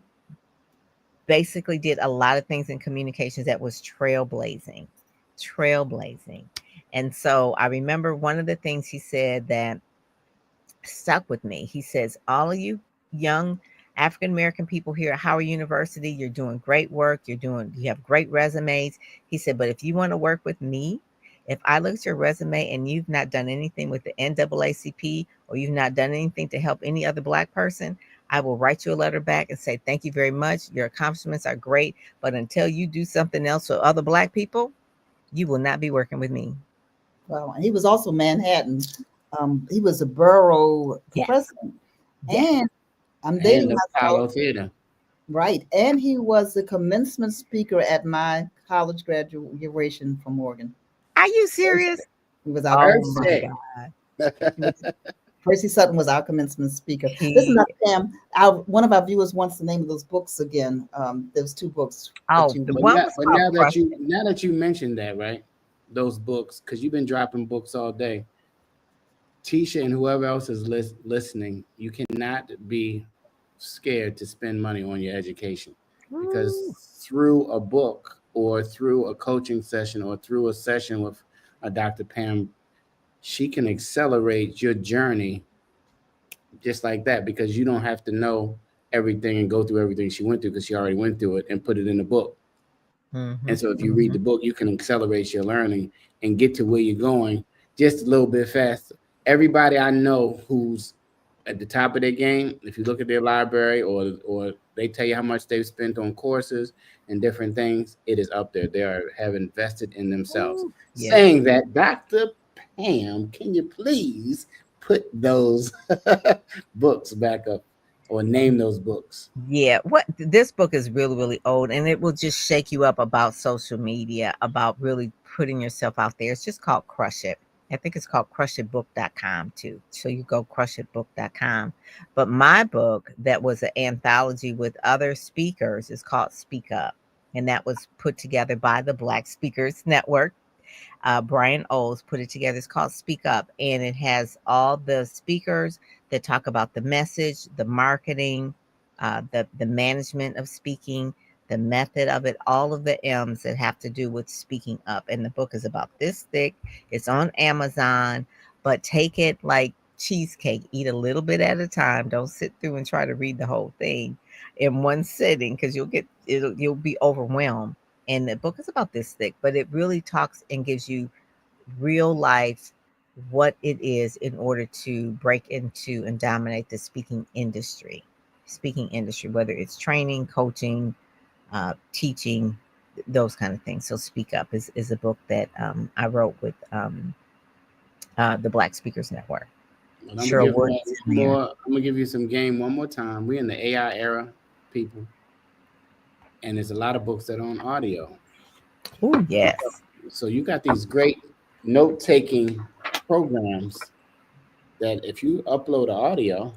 basically did a lot of things in communications that was trailblazing. And so I remember one of the things he said that stuck with me. He says, all of you young African American people here at Howard University, you're doing great work. You have great resumes. He said, but if you want to work with me, if I look at your resume and you've not done anything with the NAACP, or you've not done anything to help any other Black person, I will write you a letter back and say, thank you very much. Your accomplishments are great. But until you do something else for other Black people, you will not be working with me. Well, he was also Manhattan. He was a borough president. Yes. And I'm dating the Apollo Theater. Right. And he was the commencement speaker at my college graduation from Morgan. Are you serious? He was Percy Sutton was our commencement speaker. Listen up, Pam. One of our viewers wants the name of those books again. There's two books. Now that you mentioned that, right? Those books, because you've been dropping books all day. Tisha and whoever else is listening, you cannot be scared to spend money on your education, because through a book or through a coaching session or through a session with a Dr. Pam, she can accelerate your journey just like that, because you don't have to know everything and go through everything she went through, because she already went through it and put it in the book. And so if you read the book, you can accelerate your learning and get to where you're going just a little bit faster. Everybody I know who's at the top of their game, if you look at their library or they tell you how much they've spent on courses and different things, it is up there. They have invested in themselves. Saying that, Dr. Pam, can you please put those books back up or name those books? Yeah, this book is really, really old, and it will just shake you up about social media, about really putting yourself out there. It's just called Crush It. I think it's called crushitbook.com too. So you go crushitbook.com. But my book that was an anthology with other speakers is called Speak Up. And that was put together by the Black Speakers Network. Brian Oles put it together. It's called Speak Up. And it has all the speakers that talk about the message, the marketing, the management of speaking, the method of it, all of the M's that have to do with speaking up. And the book is about this thick. It's on Amazon, but take it like cheesecake. Eat a little bit at a time. Don't sit through and try to read the whole thing in one sitting, because you'll be overwhelmed. And the book is about this thick, but it really talks and gives you real life what it is in order to break into and dominate the speaking industry, whether it's training, coaching, teaching, those kind of things. So Speak Up is a book that I wrote with the Black Speakers Network. Well, I'm gonna give you some game one more time. We're in the AI era, people, and there's a lot of books that are on audio. Oh yes. So you got these great note-taking programs that if you upload an audio,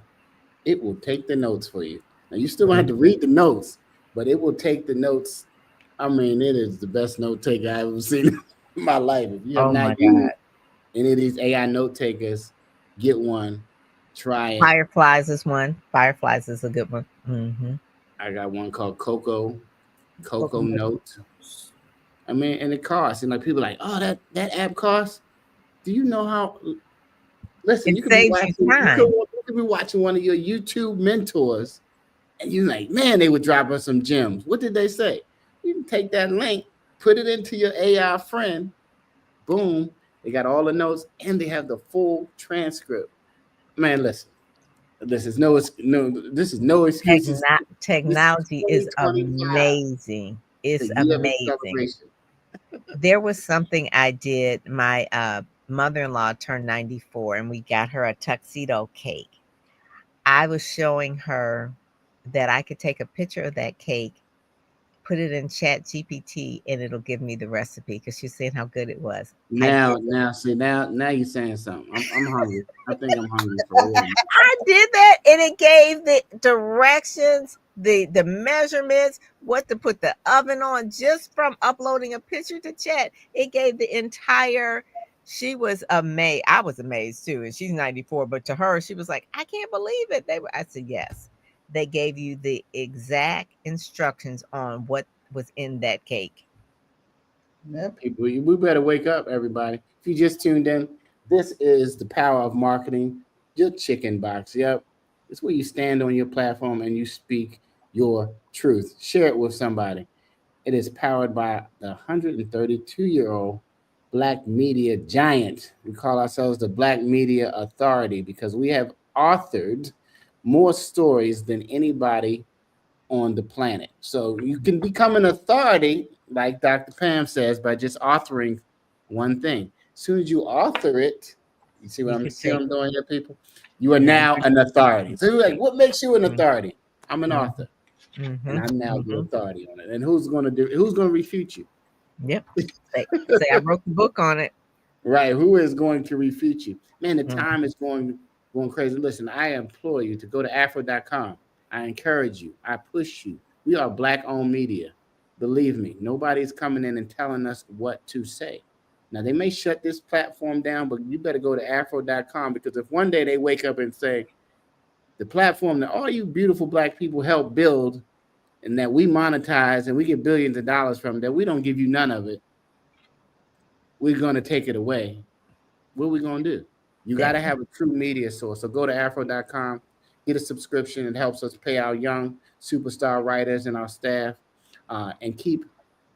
it will take the notes for you. Now you still have to read the notes, but it will take the notes I mean, it is the best note taker I've ever seen in my life. If you have Oh my not used God. any of these AI note takers, get one, try it. Fireflies is one. Fireflies is a good one. Hmm. I got one called Cocoa Coconut. Note. I mean, and it costs. And like people are like, oh, that app costs. Do you know how? Listen, It saves you time. you could be watching one of your YouTube mentors, and you're like, man, they would drop us some gems. What did they say? You can take that link, put it into your AI friend. Boom, they got all the notes, and they have the full transcript. Man, listen, this is no excuses. This is Technology is 2025, amazing. the It's year of amazing. acceleration. There was something I did. My mother-in-law turned 94, and we got her a tuxedo cake. I was showing her that I could take a picture of that cake, put it in Chat GPT, and it'll give me the recipe because she's saying how good it was. I did Now you're saying something. I'm hungry. I think I'm hungry for real. I did that, and it gave the directions, the measurements, what to put the oven on just from uploading a picture to chat. It gave the entire. She was amazed. I was amazed too, and she's 94. But to her, she was like, "I can't believe it." They were. I said, "Yes." They gave you the exact instructions on what was in that cake. Yep. People, we better wake up, everybody. If you just tuned in, this is the power of marketing. Your chicken box. Yep, it's where you stand on your platform and you speak your truth. Share it with somebody. It is powered by the 132-year-old Black media giant. We call ourselves the Black Media Authority because we have authored more stories than anybody on the planet. So you can become an authority, like Dr. Pam says, by just authoring one thing. As soon as you author it, you see You could what take. I'm doing here, people? You are Yeah, now you an authority. So you're like, could. what makes you an Mm-hmm. authority? I'm an author, and Mm-hmm. I'm now the Mm-hmm. authority on it. And who's gonna do? Who's gonna refute you? Yep. Say I wrote the book on it. Right? Who is going to refute you? Man, the Mm. time is going crazy. Listen, I implore you to go to afro.com. I encourage you. I push you. We are Black owned media. Believe me, nobody's coming in and telling us what to say. Now they may shut this platform down, but you better go to afro.com because if one day they wake up and say the platform that all you beautiful Black people help build and that we monetize and we get billions of dollars from, that we don't give you none of it, we're going to take it away. What are we going to do? You got That to have a true media source. So go to afro.com, get a subscription. It helps us pay our young superstar writers and our staff and keep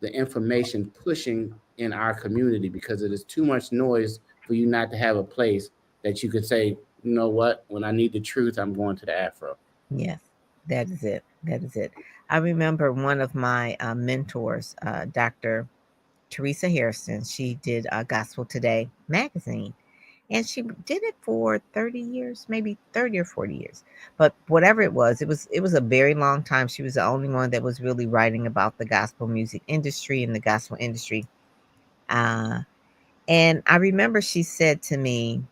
the information pushing in our community because it is too much noise for you not to have a place that you could say, you know what, when I need the truth, I'm going to the Afro. yes, that is it. That is it. I remember one of my mentors, Dr. Teresa Harrison. She did Gospel Today magazine, and she did it for 30 years, maybe 30 or 40 years. But whatever it was a very long time. She was the only one that was really writing about the gospel music industry and the gospel industry. Uh, and I remember she said to me,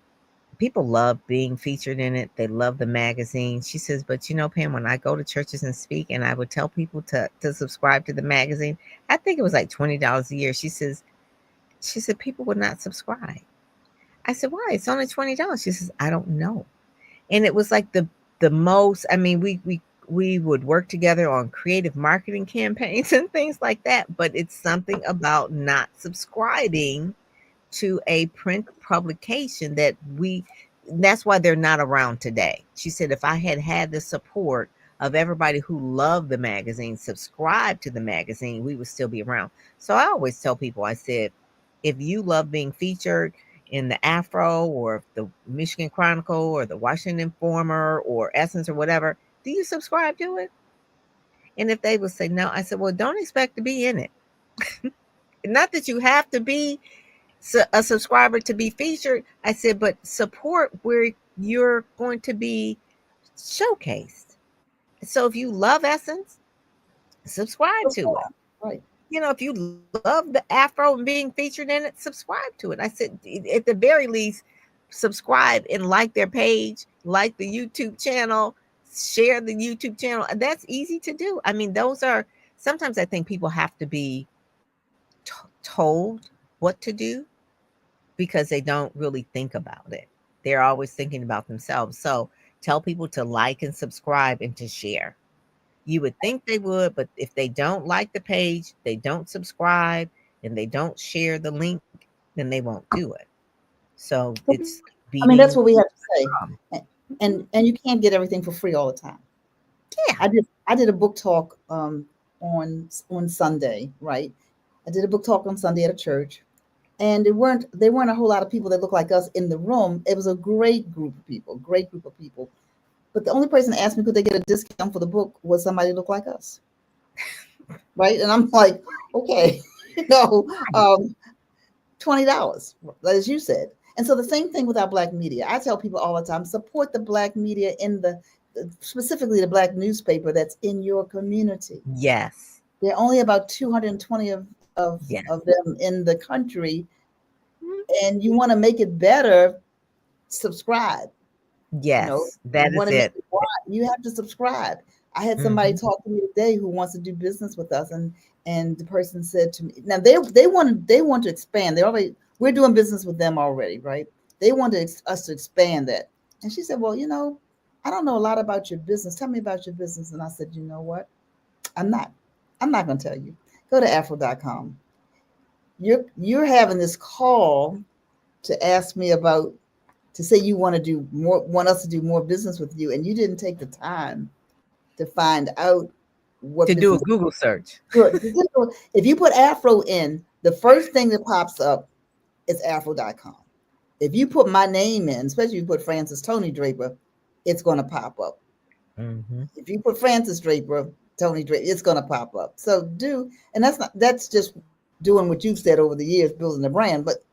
people love being featured in it. They love the magazine. She says, but you know, Pam, when I go to churches and speak and I would tell people to subscribe to the magazine, I think it was like $20 a year. She said, people would not subscribe. I said, why? It's only $20. She says, I don't know. And it was like the most, I mean, we would work together on creative marketing campaigns and things like that, but it's something about not subscribing to a print publication that's why they're not around today. She said, if I had had the support of everybody who loved the magazine, subscribed to the magazine, we would still be around. So I always tell people, I said, if you love being featured in the Afro or the Michigan Chronicle or the Washington Informer or Essence or whatever, do you subscribe to it? And if they would say no, I said, well, don't expect to be in it. Not that you have to be a subscriber to be featured. I said, but support where you're going to be showcased. So if you love Essence, subscribe to it. Right. You know, if you love the Afro and being featured in it, subscribe to it. I said, at the very least, subscribe and like their page, like the YouTube channel, share the YouTube channel. That's easy to do. I mean, those are sometimes I think people have to be told what to do because they don't really think about it. They're always thinking about themselves. So tell people to like and subscribe and to share. You would think they would, but if they don't like the page, they don't subscribe, and they don't share the link, then they won't do it. So it's I mean, that's beating what we have to say. And you can't get everything for free all the time. Yeah. I did a book talk on Sunday, right? I did a book talk on Sunday at a church, and there weren't a whole lot of people that looked like us in the room. It was a great group of people, But the only person that asked me could they get a discount for the book was somebody who looked like us, right? And I'm like, okay, $20, as you said. And so the same thing with our Black media. I tell people all the time, support the Black media specifically the Black newspaper that's in your community. Yes. There are only about 220 of them in the country. And you want to make it better, subscribe. Yes, that is it. You have to subscribe. I had somebody talk to me today who wants to do business with us, and the person said to me, now they want to expand. We're doing business with them already, right? They want us to expand that. And she said, well, I don't know a lot about your business. Tell me about your business. And I said, you know what? I'm not going to tell you. Go to afro.com. You're having this call to ask me to say you want us to do more business with you, and you didn't take the time to find out what to do a Google search. If you put Afro in, the first thing that pops up is afro.com. If you put my name in, especially if you put Francis Tony Draper, it's going to pop up. If you put Francis Draper, Tony Draper, it's going to pop up. So that's just doing what you've said over the years, building the brand. But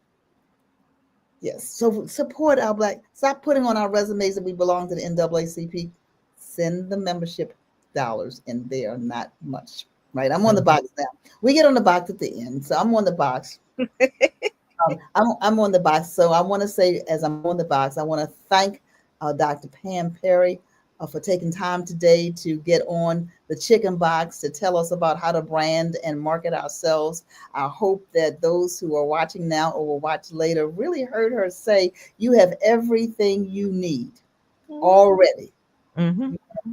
yes, so support our Black. Stop putting on our resumes that we belong to the NAACP. Send the membership dollars, and they are not much, right? I'm on the Boxx now. We get on the Boxx at the end, so I'm on the Boxx. I'm on the Boxx. So I want to say, as I'm on the Boxx, I want to thank Dr. Pam Perry for taking time today to get on the Chicken Box to tell us about how to brand and market ourselves. I hope that those who are watching now or will watch later really heard her say, you have everything you need already.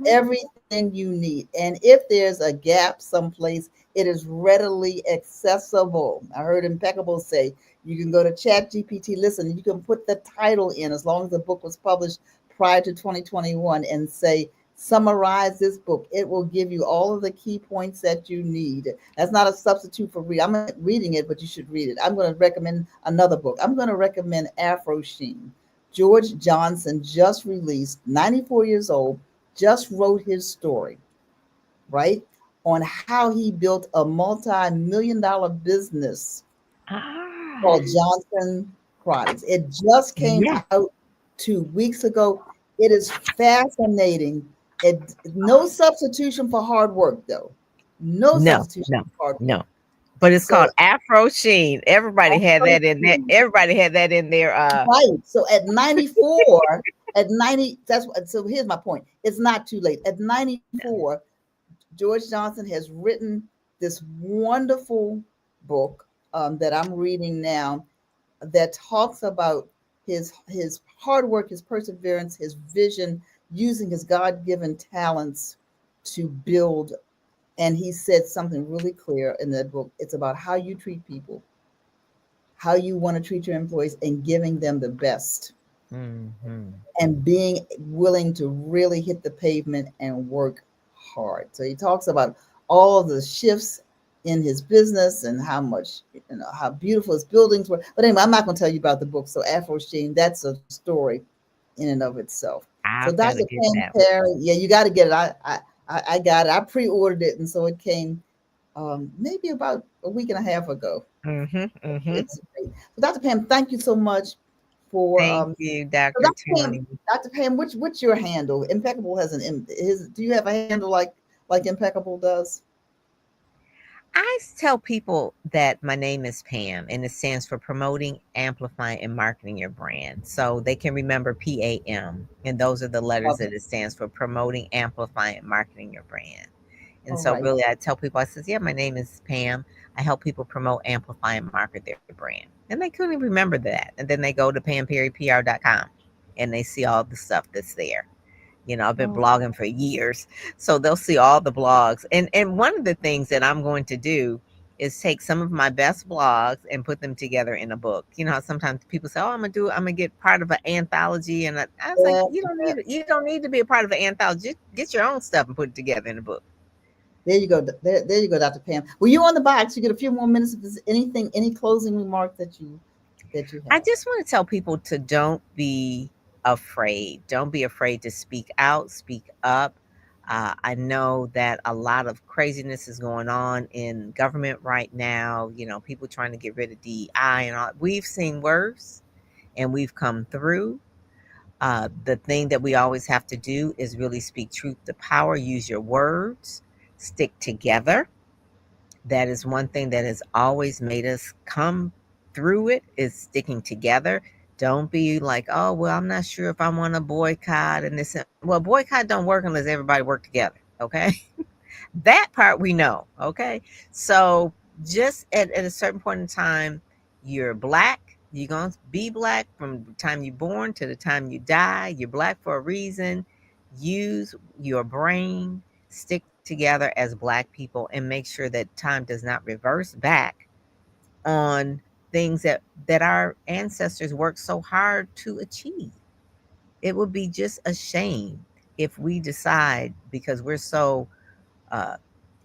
Everything you need. And if there's a gap someplace, it is readily accessible. I heard Impeccable say, you can go to ChatGPT, listen, you can put the title in as long as the book was published prior to 2021 and say, summarize this book. It will give you all of the key points that you need. That's not a substitute for reading. I'm not reading it, but you should read it. I'm going to recommend another book. I'm going to recommend Afro Sheen. George Johnson just released, 94 years old, just wrote his story, right? On how he built a multi-million-dollar business called Johnson Products. It just came out 2 weeks ago. It is fascinating. No substitution for hard work, though. No substitution for hard work. No. But it's called Afro Sheen. Everybody had that in there. Everybody had that in there. Right. So at 94, at 90, so here's my point. It's not too late. At 94, George Johnson has written this wonderful book that I'm reading now that talks about his hard work, his perseverance, his vision, using his God-given talents to build. And he said something really clear in that book. It's about how you treat people, how you want to treat your employees, and giving them the best. And being willing to really hit the pavement and work hard. So he talks about all of the shifts in his business and how much, how beautiful his buildings were. But anyway, I'm not going to tell you about the book. So Afro Sheen, that's a story in and of itself. So Dr. Pam Perry, yeah, you got to get it. I got it. I pre-ordered it, and so it came maybe about a week and a half ago. It's great. So Dr. Pam, thank you so much for. Thank you, Dr. Tony. Dr. Pam, what's your handle? Impeccable has do you have a handle like Impeccable does? I tell people that my name is Pam, and it stands for Promoting, Amplifying, and Marketing Your Brand. So they can remember PAM, and those are the letters that it stands for: Promoting, Amplifying, and Marketing Your Brand. And All so right. really I tell people, I says, yeah, my name is Pam. I help people promote, amplify, and market their brand. And they couldn't even remember that. And then they go to PamPerryPR.com and they see all the stuff that's there. I've been Oh, blogging for years. So they'll see all the blogs. And one of the things that I'm going to do is take some of my best blogs and put them together in a book. You know how sometimes people say, "Oh, I'm gonna get part of an anthology," and I was like, yeah, you don't need to be a part of an anthology. Just get your own stuff and put it together in a book. there you go. There you go, Dr. Pam. Well, you on the box. You get a few more minutes. If there's anything, any closing remark that you I have. just want to tell people to don't be afraid. Don't be afraid to speak out, speak up. I know that a lot of craziness is going on in government right now. People trying to get rid of DEI and all. We've seen worse and we've come through. The thing that we always have to do is really speak truth to power, use your words, stick together. That is one thing that has always made us come through it, is sticking together. Don't be like, oh, well, I'm not sure if I want to boycott and this. Well, boycott don't work unless everybody work together. Okay. That part we know. Okay. So just at a certain point in time, you're black. You're going to be black from the time you're born to the time you die. You're black for a reason. Use your brain, stick together as black people, and make sure that time does not reverse back on things that our ancestors worked so hard to achieve. It would be just a shame if we decide, because we're so uh,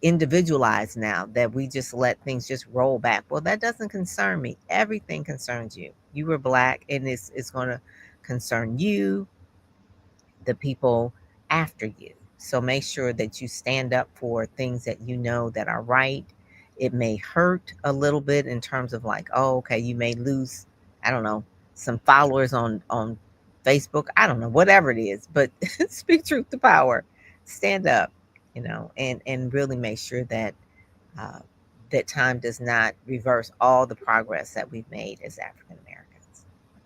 individualized now, that we just let things just roll back. Well, that doesn't concern me. Everything concerns you. You were black, and it's going to concern you, the people after you. So make sure that you stand up for things that you know that are right. It may hurt a little bit in terms of like, oh, okay, you may lose, I don't know, some followers on Facebook. I don't know, whatever it is, but speak truth to power. Stand up, and really make sure that uh, that time does not reverse all the progress that we've made as African Americans.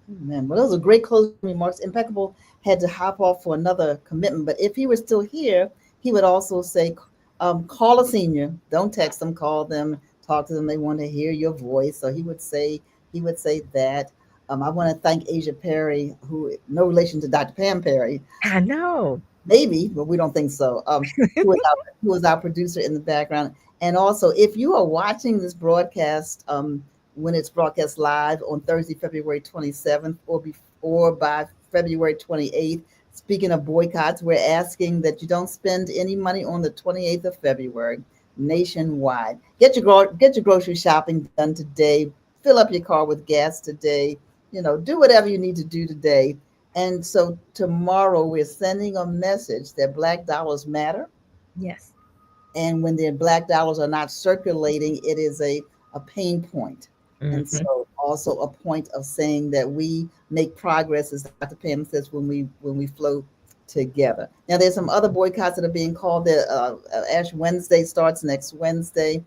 Man, well, those are great closing remarks. Impeccable had to hop off for another commitment, but if he were still here, he would also say, call a senior. Don't text them, call them, talk to them. They want to hear your voice. So he would say that. I want to thank Asia Perry, who no relation to Dr. Pam Perry, I know. maybe, but we don't think so. Who was our producer in the background. And also, if you are watching this broadcast when it's broadcast live on Thursday, February 27th, or by February 28th, speaking of boycotts, we're asking that you don't spend any money on the 28th of February nationwide. Get your grocery shopping done today. Fill up your car with gas today. Do whatever you need to do today. And so tomorrow we're sending a message that Black dollars matter. Yes. And when the Black dollars are not circulating, it is a pain point. And Hmm. so also a point of saying that we make progress, as Dr. Pam says, when we flow together. Now there's some other boycotts that are being called. Ash Wednesday starts next Wednesday,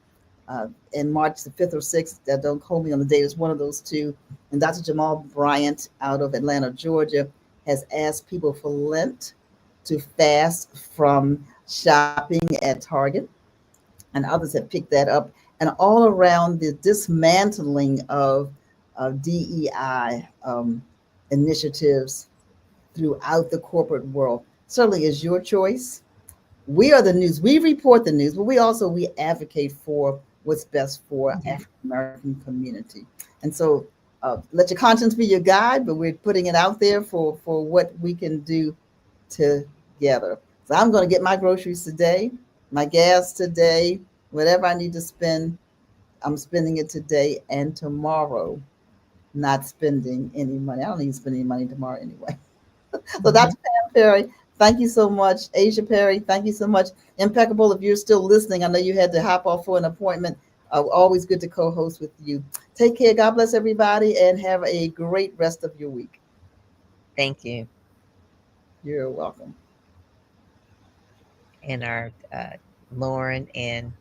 in March the 5th or 6th. Don't hold me on the date. It's one of those two. And Dr. Jamal Bryant out of Atlanta, Georgia, has asked people for Lent to fast from shopping at Target, and others have picked that up. And all around the dismantling of DEI initiatives throughout the corporate world certainly is your choice. We are the news. We report the news, but we advocate for what's best for Yeah. African American community. And so, let your conscience be your guide, but we're putting it out there for what we can do together. So I'm going to get my groceries today, my gas today, whatever I need to spend. I'm spending it today and tomorrow. Not spending any money. I don't need to spend any money tomorrow anyway. So Mhm. Dr. Pam Perry, thank you so much. Asia Perry, thank you so much. Impeccable, if you're still listening, I know you had to hop off for an appointment. Always good to co-host with you. Take care. God bless everybody and have a great rest of your week. Thank you. You're welcome. And our Lauren and